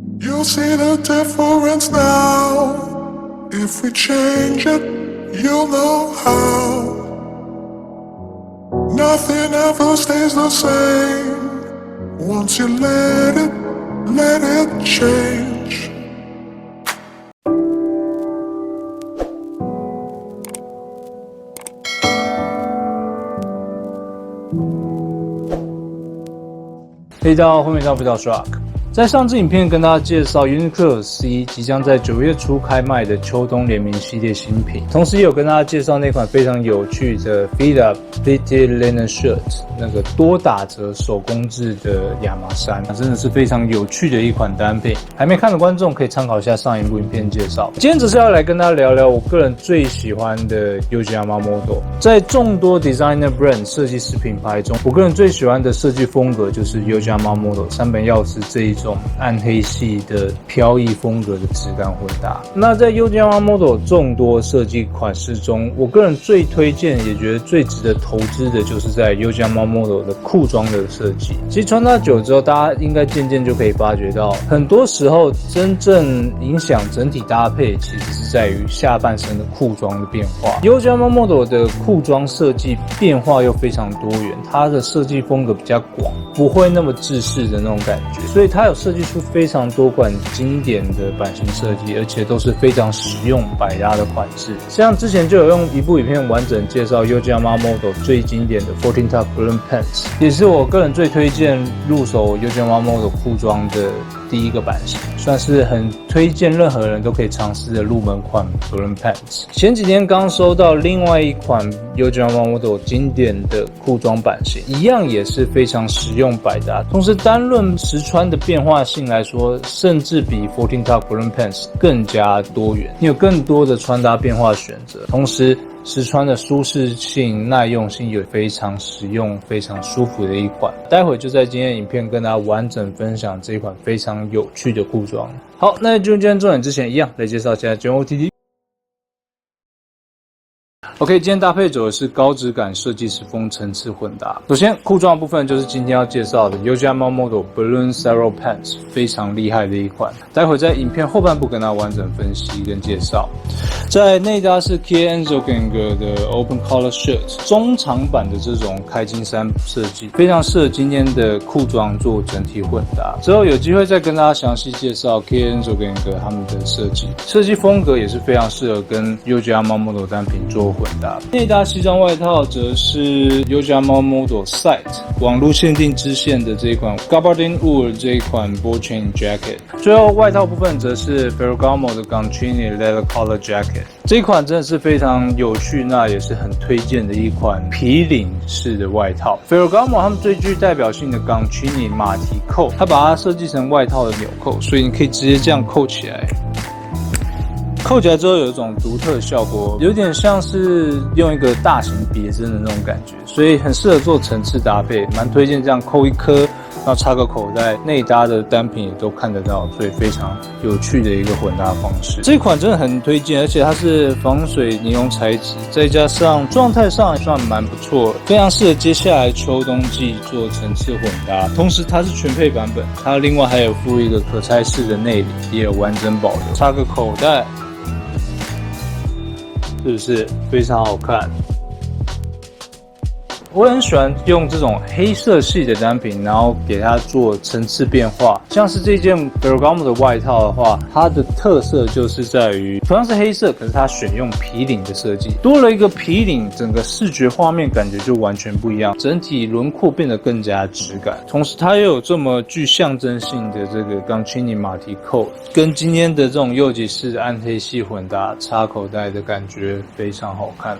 You'll see the difference now. If we change it, you'll know how. Nothing ever stays the same. Once you let it change.大家好，欢迎到不到 Shark。在上支影片跟大家介绍 Uniqlo C 即将在9月初开卖的秋冬联名系列新品，同时也有跟大家介绍那款非常有趣的 Fila Pleated Linen Shirt， 那个多打折手工制的亚麻衫，真的是非常有趣的一款单品。还没看的观众可以参考一下上一部影片介绍。今天只是要来跟大家聊聊我个人最喜欢的 Yohji Yamamoto。在众多 designer brand 设计师品牌中，我个人最喜欢的设计风格就是 Yohji Yamamoto 山本耀司这一种暗黑系的飘逸风格的质感混搭。那在 Yohji Yamamoto 众多设计款式中，我个人最推荐也觉得最值得投资的就是在 Yohji Yamamoto 的裤装的设计。其实穿搭久之后，大家应该渐渐就可以发觉到，很多时候真正影响整体搭配其实是在于下半身的裤装的变化。Yohji Yamamoto 的裤装设计变化又非常多元，它的设计风格比较广，不会那么制式的那种感觉，所以它有设计出非常多款经典的版型设计，而且都是非常实用百搭的款式。像之前就有用一部影片完整介绍 Yohji Yamamoto 最经典的 14 Tuck Balloon Pants， 也是我个人最推荐入手 Yohji Yamamoto 裤装的第一个版型，算是很推荐任何人都可以尝试的入门款 Balloon Pants。前几天刚收到另外一款 Yohji Yamamoto 经典的裤装版型，一样也是非常实用百搭，同时单论实穿的变化性来说，甚至比14 Tuck Balloon Pants 更加多元，你有更多的穿搭变化选择，同时实穿的舒适性、耐用性也非常实用、非常舒服的一款。待会就在今天的影片跟大家完整分享这一款非常有趣的裤装。好，那进入今天重点之前，一样来介绍一下 JOTT。OK， 今天搭配走的是高质感设计师风层次混搭。首先，裤装的部分就是今天要介绍的 Yohji Yamamoto Balloon Zero Pants， 非常厉害的一款。待会在影片后半部跟大家完整分析跟介绍。在内搭是 Kia Enzogang 的 Open Collar Shirt， 中长版的这种开襟衫设计，非常适合今天的裤装做整体混搭。之后有机会再跟大家详细介绍 Kia Enzogang 他们的设计风格也是非常适合跟 Yohji Yamamoto 单品做混搭。内搭西装外套则是 Yohji Yamamoto Site 网络限定支线的这一款 Gabardine Wool 这一款 Ball Chain Jacket。最后外套部分则是 Ferragamo 的 Guncini Leather Collar Jacket。这一款真的是非常有趣，那也是很推荐的一款皮领式的外套。Ferragamo 他们最具代表性的 Guncini 马蹄扣，它把它设计成外套的纽扣，所以你可以直接这样扣起来。扣起来之后有一种独特的效果，有点像是用一个大型别针的那种感觉，所以很适合做层次搭配，蛮推荐这样扣一颗，然后插个口袋，内搭的单品也都看得到，所以非常有趣的一个混搭方式。这款真的很推荐，而且它是防水尼龙材质，再加上状态上也算蛮不错，非常适合接下来秋冬季做层次混搭。同时它是全配版本，它另外还有附一个可拆式的内里，也有完整保留，插个口袋。是不是非常好看？我很喜欢用这种黑色系的单品，然后给它做层次变化。像是这件 Ferragamo 的外套的话，它的特色就是在于同样是黑色，可是它选用皮领的设计，多了一个皮领，整个视觉画面感觉就完全不一样，整体轮廓变得更加质感。同时它又有这么具象征性的这个 Guncini 马蹄扣，跟今天的这种Yohji式暗黑系混搭，插口袋的感觉非常好看。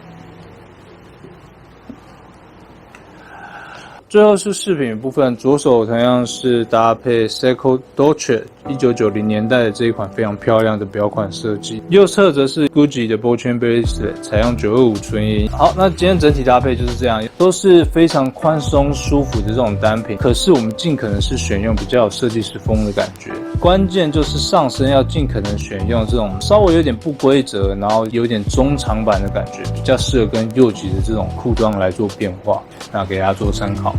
最后是饰品部分，左手同样是搭配 Secco Dolce 1990年代的这一款非常漂亮的表款设计，右侧则是 Gucci 的 Ball Chain Bracelet， 采用925纯银。好，那今天整体搭配就是这样，都是非常宽松舒服的这种单品，可是我们尽可能是选用比较有设计师风的感觉，关键就是上身要尽可能选用这种稍微有点不规则，然后有点中长版的感觉，比较适合跟Yohji的这种裤装来做变化，那给大家做参考。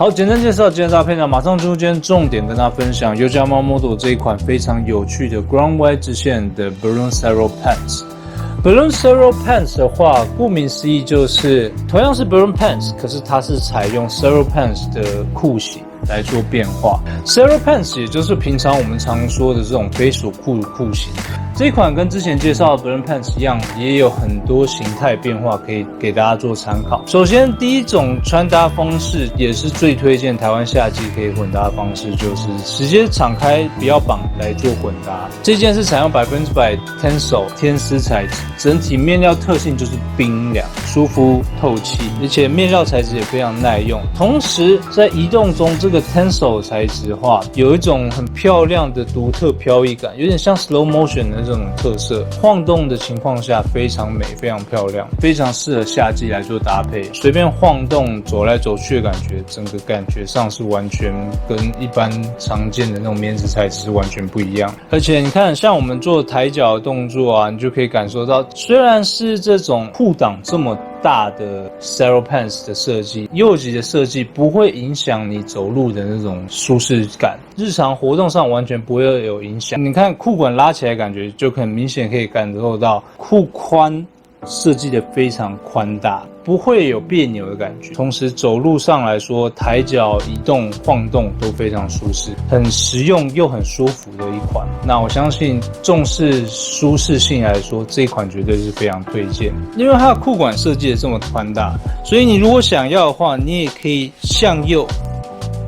好，简单介绍今天搭配呢，马上进入今天重点跟大家分享 Yohji Yamamoto 这一款非常有趣的 Ground Y 直线的 Balloon Zero Pants。Balloon Zero Pants 的话，顾名思义就是同样是 Balloon Pants， 可是它是采用 Zero Pants 的裤型来做变化。Zero Pants 也就是平常我们常说的这种飞鼠裤的裤型。这一款跟之前介绍的 Balloon Pants 一样，也有很多形态变化可以给大家做参考。首先，第一种穿搭方式也是最推荐台湾夏季可以混搭的方式，就是直接敞开不要绑来做混搭。这件是采用100% Tencel 天丝材质，整体面料特性就是冰凉、舒服、透气，而且面料材质也非常耐用。同时，在移动中，这个 Tencel 材质的话，有一种很漂亮的独特飘逸感，有点像 slow motion 的这种特色，晃动的情况下非常美，非常漂亮，非常适合夏季来做搭配。随便晃动走来走去的感觉，整个感觉上是完全跟一般常见的那种棉质材质是完全不一样。而且你看，像我们做抬脚的动作啊，你就可以感受到，虽然是这种裤裆这么大的 Zero Pants 的设计，Yohji的设计不会影响你走路的那种舒适感，日常活动上完全不会有影响。你看裤管拉起来，感觉就很明显可以感受到裤宽设计的非常宽大，不会有别扭的感觉。同时走路上来说，抬脚、移动、晃动都非常舒适，很实用又很舒服的一款。那我相信重视舒适性来说，这一款绝对是非常推荐。因为它的裤管设计的这么宽大，所以你如果想要的话，你也可以向右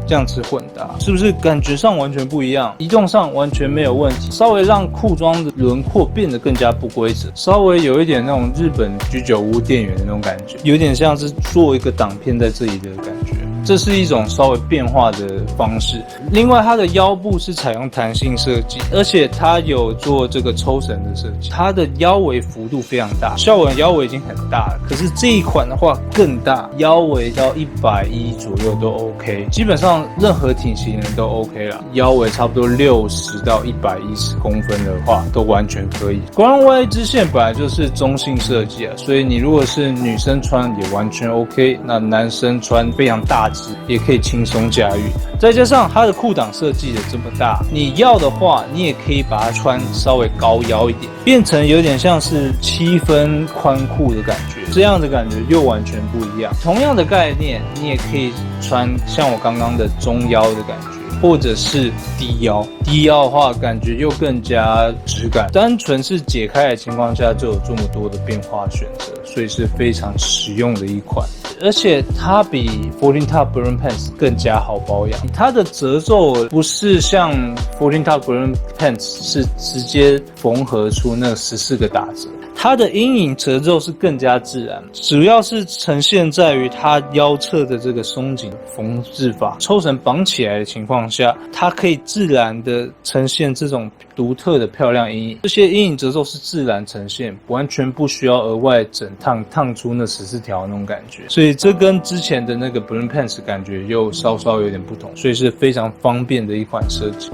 这样子混搭，是不是感觉上完全不一样？移动上完全没有问题，稍微让裤装的轮廓变得更加不规则，稍微有一点那种日本居酒屋店员的那种感觉，有点像是做一个挡片在这里的感觉。这是一种稍微变化的方式。另外，它的腰部是采用弹性设计，而且它有做这个抽绳的设计，它的腰围幅度非常大。效果腰围已经很大了，可是这一款的话更大，腰围到110左右都 OK， 基本上任何体型人都 OK 啦。腰围差不多60到110公分的话，都完全可以。Ground Y 支线本来就是中性设计啊，所以你如果是女生穿也完全 OK， 那男生穿非常大只也可以轻松驾驭。再加上它的裤裆设计的这么大，你要的话，你也可以把它穿稍微高腰一点，变成有点像是7分宽裤的感觉，这样的感觉又完全不一样。同样的概念，你也可以穿像我刚刚的中腰的感觉，或者是低腰。低腰的话，感觉又更加质感。单纯是解开的情况下，就有这么多的变化选择，所以是非常实用的一款。而且它比 Fourteen Top Balloon Pants 更加好保养。它的褶皱不是像 Fourteen Top Balloon Pants 是直接缝合出那14个打折。它的阴影褶皱是更加自然，主要是呈现在于它腰侧的这个松紧缝制法，抽绳绑起来的情况下，它可以自然的呈现这种独特的漂亮阴影。这些阴影褶皱是自然呈现，完全不需要额外整烫出那14条那种感觉，所以这跟之前的那个 Balloon Pants 感觉又稍稍有点不同，所以是非常方便的一款设计。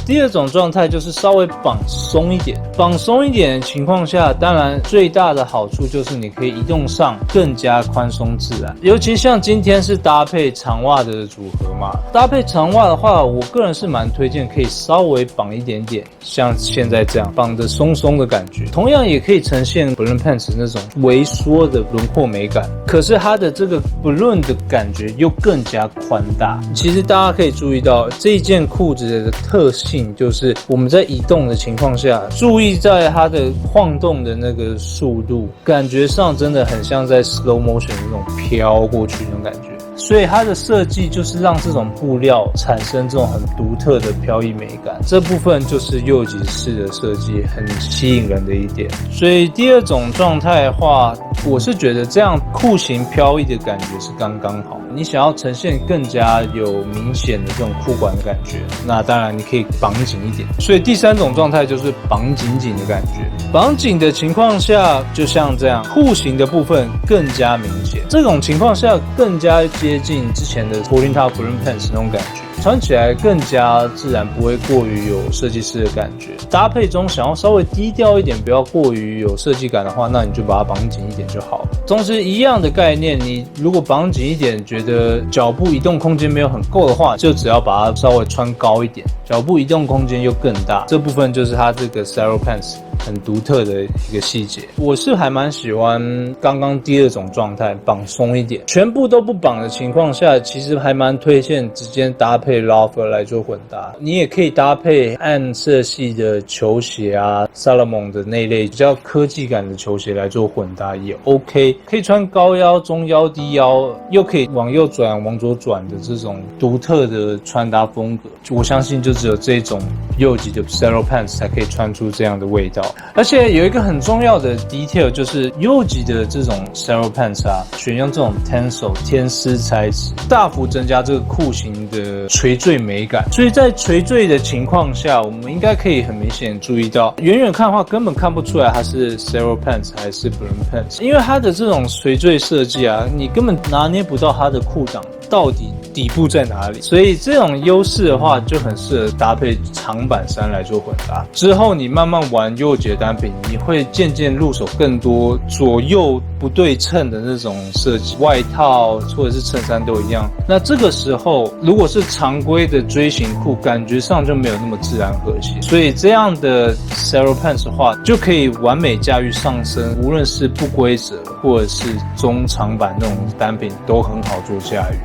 第二种状态就是稍微绑松一点，绑松一点的情况下，当然最大的好处就是你可以移动上更加宽松自然。尤其像今天是搭配长袜的组合嘛，搭配长袜的话，我个人是蛮推荐可以稍微绑一点点，像现在这样绑得松松的感觉，同样也可以呈现 Balloon Pants 那种微缩的轮廓美感。可是它的这个 Balloon 的感觉又更加宽大。其实大家可以注意到这一件裤子的特性，就是我们在移动的情况下，注意在它的晃动的那个速度，感觉上真的很像在 slow motion 那种飘过去那种感觉。所以它的设计就是让这种布料产生这种很独特的飘逸美感，这部分就是Yohji式的设计很吸引人的一点。所以第二种状态的话，我是觉得这样裤型飘逸的感觉是刚刚好。你想要呈现更加有明显的这种裤管的感觉，那当然你可以绑紧一点。所以第三种状态就是绑紧紧的感觉。绑紧的情况下，就像这样，裤型的部分更加明显。这种情况下更加接近之前的 Fourteen Top Balloon Pants 那种感觉。穿起来更加自然，不会过于有设计师的感觉。搭配中想要稍微低调一点，不要过于有设计感的话，那你就把它绑紧一点就好了。同时一样的概念，你如果绑紧一点，觉得脚步移动空间没有很够的话，就只要把它稍微穿高一点，脚步移动空间又更大。这部分就是它这个 Cero Pants 很独特的一个细节。我是还蛮喜欢刚刚第二种状态，绑松一点，全部都不绑的情况下，其实还蛮推荐直接搭配 loafer 来做混搭。你也可以搭配暗色系的球鞋啊 ，Salomon 的那类比较科技感的球鞋来做混搭也 OK。可以穿高腰、中腰、低腰，又可以往右转、往左转的这种独特的穿搭风格。我相信就只有这种右级的 Cero Pants 才可以穿出这样的味道。而且有一个很重要的 detail 就是右级的这种 Cero Pants 啊，选用这种 Tencel 天丝材质，大幅增加这个裤型的垂坠美感。所以在垂坠的情况下，我们应该可以很明显注意到，远远看的话根本看不出来它是 Cero Pants 还是 Balloon Pants， 因为它的这种垂坠设计啊，你根本拿捏不到它的裤裆到底底部在哪里，所以这种优势的话就很适合搭配长版衫来做混搭。之后你慢慢玩右级的单品，你会渐渐入手更多左右不对称的那种设计，外套或者是衬衫都一样。那这个时候如果是常规的锥形裤，感觉上就没有那么自然和谐，所以这样的 Cero Pants 的话就可以完美驾驭上身，无论是不规则或者是中长版那种单品都很好做驾驭。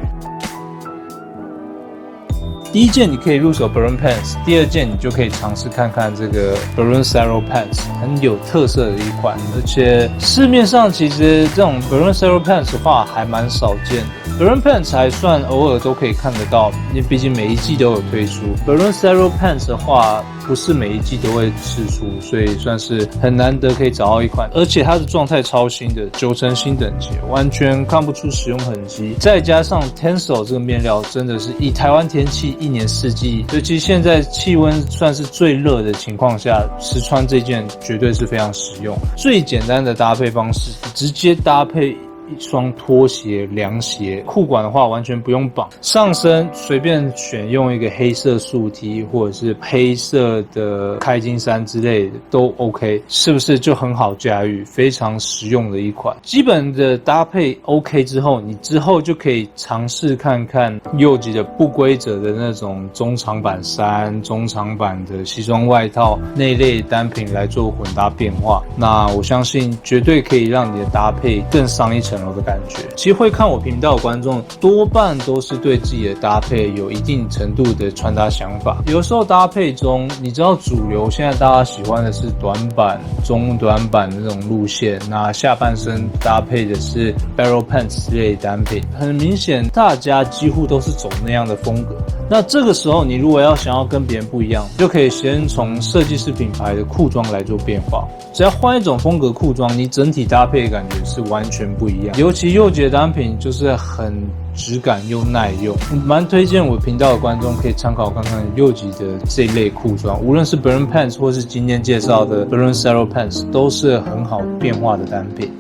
第一件你可以入手 Balloon Pants， 第二件你就可以尝试看看这个 Balloon Cero Pants， 很有特色的一款，而且市面上其实这种 Balloon Cero Pants 的话还蛮少见的。Balloon Pants 还算偶尔都可以看得到，因为毕竟每一季都有推出。Balloon Cero Pants 的话，不是每一季都会释出，所以算是很难得可以找到一款，而且它的状态超新的，9成新等级，完全看不出使用痕迹。再加上 Tencel 这个面料，真的是以台湾天气一年四季，尤其现在气温算是最热的情况下，实穿这件绝对是非常实用。最简单的搭配方式，直接搭配一双拖鞋、凉鞋，裤管的话完全不用绑，上身随便选用一个黑色素 T 或者是黑色的开襟衫之类的都 OK， 是不是就很好驾驭，非常实用的一款。基本的搭配 OK 之后，你之后就可以尝试看看右级的不规则的那种中长版衫、中长版的西装外套那类单品来做混搭变化，那我相信绝对可以让你的搭配更上一层楼的感觉。其实会看我频道的观众多半都是对自己的搭配有一定程度的穿搭想法。有时候搭配中，你知道主流现在大家喜欢的是短版、中短版的那种路线，那下半身搭配的是 Barrel Pants 之类的单品，很明显大家几乎都是走那样的风格。那这个时候你如果想要跟别人不一样，就可以先从设计师品牌的裤装来做变化。只要换一种风格裤装，你整体搭配的感觉是完全不一样。尤其右级的单品就是很质感又耐用，蛮推荐我频道的观众可以参考看看右级的这一类裤装，无论是 Balloon Pants 或是今天介绍的 Balloon Cero Pants 都是很好变化的单品。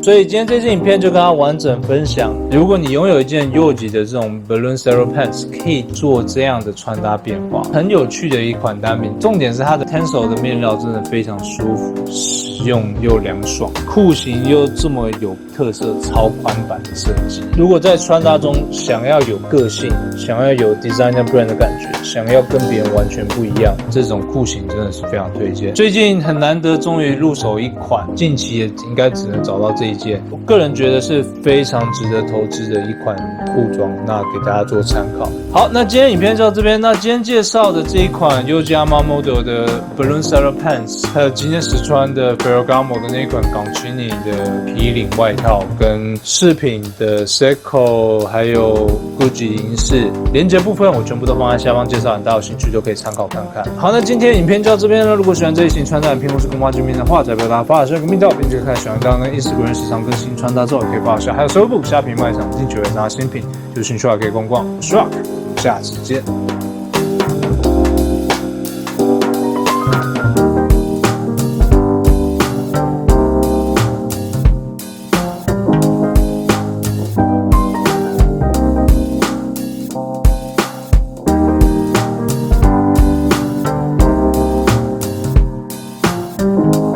所以今天这支影片就跟大家完整分享，如果你拥有一件右级的这种 Balloon Cero Pants， 可以做这样的穿搭变化，很有趣的一款单品。重点是它的 Tencel 的面料真的非常舒服，实用又凉爽，裤型又这么有特色，超宽版的设计。如果在穿搭中想要有个性，想要有 designer brand 的感觉，想要跟别人完全不一样，这种裤型真的是非常推荐。最近很难得终于入手一款，近期也应该只能找到这一件，我个人觉得是非常值得投资的一款裤装，那给大家做参考。好，那今天影片就到这边。那今天介绍的这一款 Yohjama Model 的 Balloon Cero Pants， 还有今天实穿的 Ferragamo 的那一款 Goncini 的皮领外套，跟饰品的 Seiko 还有 Gucci 银饰，连结部分我全部都放在下方介绍，大家有兴趣都可以参考看看。好，那今天影片就到这边了。如果喜欢这一型穿搭影片或是跟挖见面的话，再不要大家发下个频道，并且看喜欢刚刚跟 Instagram 时常更新穿搭之后也可以发下，还有收部虾皮卖场近9元拿新品，有兴趣的可以逛逛。我是 Rock，下次见。